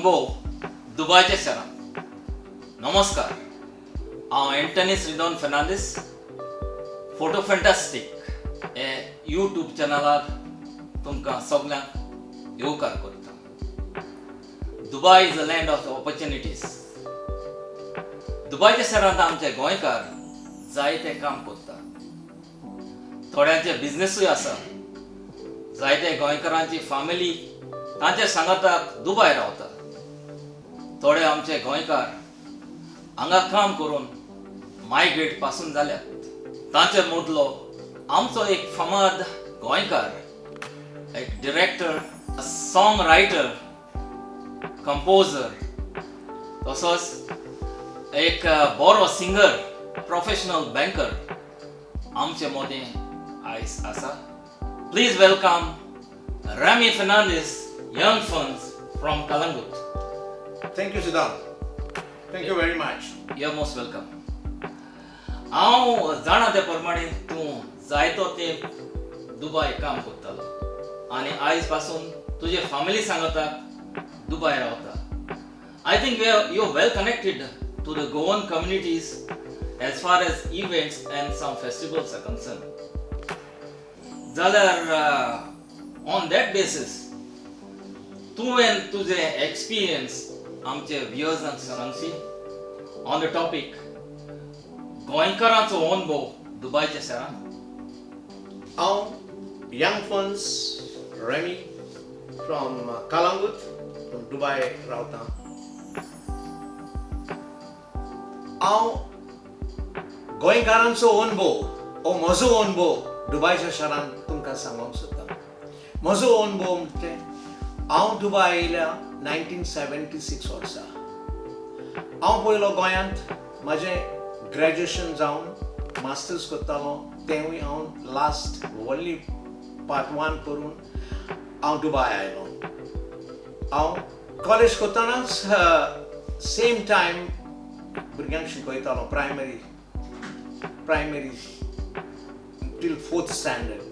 Onbhov, Dubai-chea. Namaskar. I'm SIRIDON FERNANDES. Photo Fantastic. A YouTube channel. Tumka soglank Goenkar korta. Dubai is a land of opportunities. Dubai-chea शहरांत आमचे गोंयकार जायते काम करता. थोड्यांचे बिझनेसूय आसा. जायते गोंयकारांची फॅमिली तांचे सांगाताक दुबय रावता. थोडे आमचे गोंयकार हांगा काम करून मायग्रेट पासून जाल्यात. तांचे मदलो आमचो एक फामाद गोंयकार, एक डिरेक्टर, सॉंग रायटर, कंपोजर, तसोच एक बरो सिंगर, प्रोफेशनल बँकर आमचे मोदे आयज आसा. Please welcome REMY FERNANDES, young FERNS from Kalangut. Thank you, SIRIDON. Thank you very much. You're most welcome. हांव जाणा ते प्रमाणे तूं जायतो ते दुबय काम करतालो आनी आयज पासून तुजे फॅमिली सांगता दुबय रावता. I think you're well connected to the Goan communities as far as events and some festivals are concerned. Jalar, on that basis, tu and tuje experience amche viewers and sanangsi on the topic Goenkar-ancho Onbhov, Dubai-chea. Young FERNS, REMY from Kalangut, from Dubai, Rauta. Goenkar-ancho Onbhov, o Mozo Onbhov, Dubai-chea शहरांत तुमकां सांगूंक सोदता. म्हजो अनुभव म्हणजे हांव दुबय येयल्या 1976 वर्सा. हांव पयलो गोंयांत म्हजें ग्रॅज्युएशन जावन मास्टर्स करतालो. तेंवूय हांव लास्ट व्हडली पार्ट 1 करून हांव दुबय आयलो. हांव कॉलेज करतानाच सेम टायम भुरग्यांक शिकयतालो primary till 4th standard.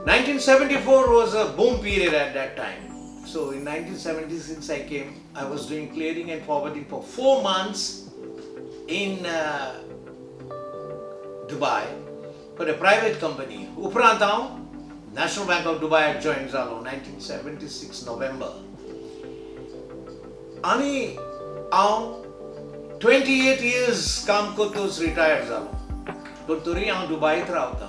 1974 was a boom period at that time. So in 1976 I came. I was doing clearing and forwarding for 4 months in Dubai for a private company. Upran't National Bank of Dubai had joined Zalo 1976 November. Ani 28 years काम करतोच retired जालो. पण तरी हांव दुबयत रावता.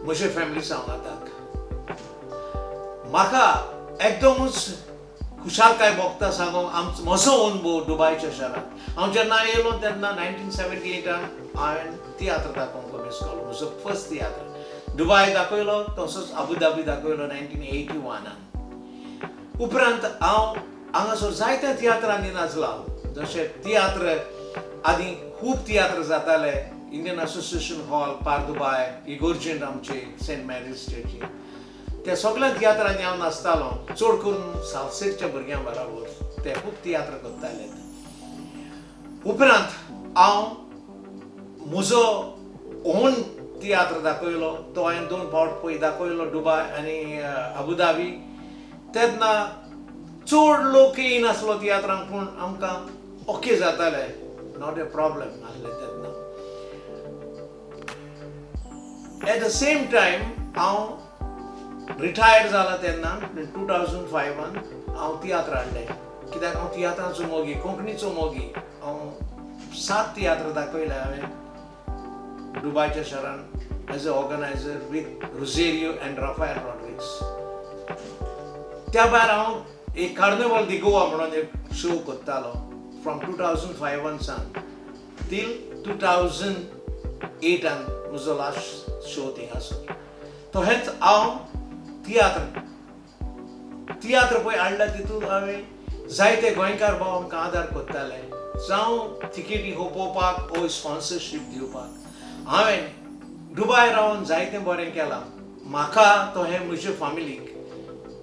म्हजे family सांगाताक म्हाका एकदमूच खुशालकाय भोगता सांगूंक म्हजो अनुभव दुबयच्या शहरांत. हांव जेन्ना येयलो तेन्ना 1978 हांवें तियात्र दाखोवंक मिस केलो. म्हजो फर्स्ट तियात्र दुबय दाखयलो, तसोच अबुधाबी दाखयलो 1981. उपरांत हांव हांगासर जायत्या तियात्रांनी नाचला. जशें तियात्र आदी खूब तियात्र जाताले. इंडियन एसोसिएशन हॉल, पार दुबय, इगोर्जेंट आमचे सेंट मॅरीज स्टेची, त्या सगळ्या तियात्रांनी हांव नाचतालो. चड करून सावसेच्या भुरग्यां बरोबर ते खूब तियात्र करताले. उपरांत हांव म्हजो ओन तियात्र दाखयलो. तो हांवें 2 फावट पळय दाखयलो, दुबय आनी अबुधाबी. तेन्ना चड लोक येयनासलो तियात्रांक, पूण आमकां ओके जाताले, नॉट ए प्रॉब्लेम आसलें तेन्ना. At the same time, हांव रिटायर्ड जाला तेन्ना 2005 हांव तियात्र हाडलें. कित्याक हांव तियात्राचो मोगी, कोंकणीचो मोगी. हांव 7 तियात्र दाखयले हांवें दुबयच्या शहरांत as a organiser with Rosario and Rafael Rodrigues. त्या भायर हांव एक कार्निवल दी गोवा म्हणून एक शो करतालो फ्रॉम 2005 सावन टील 2008 म्हजो लास्ट शो थिंगासर. तो हेच हांव तियात्र पळय हाडला. तितूंत हांवें जायते गोंयकार भाव आमकां आदार करताले. जावं तिकेटी होपोवपाक ओ स्पॉन्सरशीप दिवपाक. हांवें दुबय रावन जायतें बरें केलां. म्हाका तो हे म्हजे फॅमिलीक,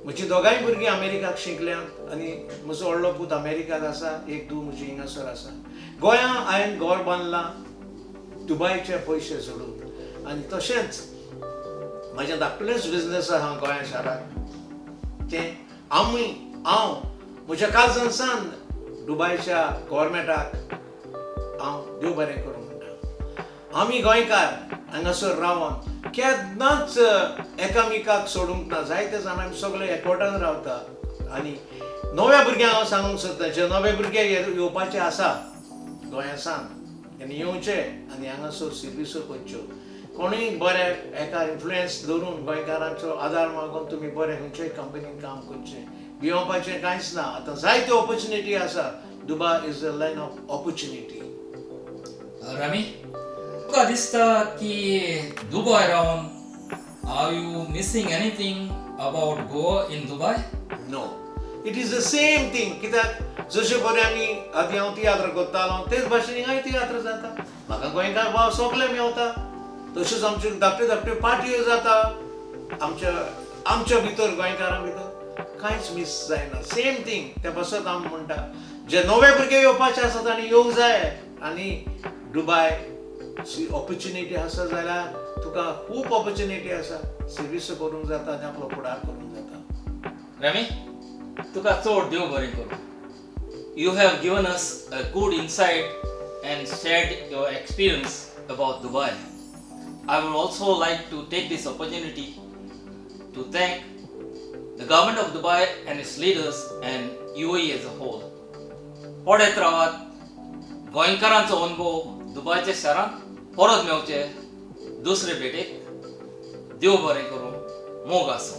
म्हजी दोगांय भुरगीं अमेरिकाक शिकल्यांत आनी म्हजो व्हडलो पूत अमेरिकाक आसा. एक धूव म्हजी हिंगासर आसा. गोंयांत हांवें घर बांदलां दुबयचे पयशे जोडून. आनी तशेंच म्हजें धाकटेंच बिझनस आहा गोंया शारांत. तें आमी हांव म्हज्या काळजांसान दुबयच्या गव्हर्मेंटाक हांव देव बरें करूं म्हणटा. आमी गोंयकार हांगासर रावन केन्नाच एकामेकाक सोडूंक ना. जायते जाण आमी सगळे एकवटान रावता. आनी नव्या भुरग्यांक हांव सांगूंक सोदता, जे नवे भुरगे येवपाचे आसा गोंयासान आनी येवचे आनी हांगासर सर्विसो करच्यो. कोणूय बरे एका इन्फ्लुएन्स धरून गोंयकारांचो आदार मागून तुमी बरें खंयच्याय कंपनीन काम करचें. भिवपाचें कांयच ना. आतां जायत्यो ऑपॉर्च्युनिटी आसा. Dubai is a land of opportunity. रमी, तुका दिसता की दुबय रावन are you missing anything about Goa in Dubai? No, it is the same thing. कित्याक जशे बरें आमी आदी हांव तियात्र करतालो तेच भाशेन हिंगाय तियात्र जाता. म्हाका गोंयकार भाव सगळे मेवता. तश्योच आमच्यो धाकट्यो धाकट्यो पार्ट्यो जाता. आमच्या भितर गोंयकारां भितर कांयच मिस जायना. Same thing. त्या पासत हांव म्हणटा जे नवे भुरगे येवपाचे आसात आनी येवंक जाय. आनी दुबय ऑपॉर्च्युनिटी आसा जाल्यार तुका खूब ऑपॉर्च्युनिटी आसा. सर्वीस करूंक जाता आनी आपलो फुडार करूंक जाता. रमी, तुका चड देव बरें करूं. You have given us a good insight and shared your experience about Dubai. I would also like to take this opportunity to thank the government of Dubai and its leaders and UAE as a whole. पडत रावात. गोंयकारांचो अनुभव दुबयच्या शारांत परत मेवचे. दुसरे भेटेक देव बरें करूं. मोग आसूं.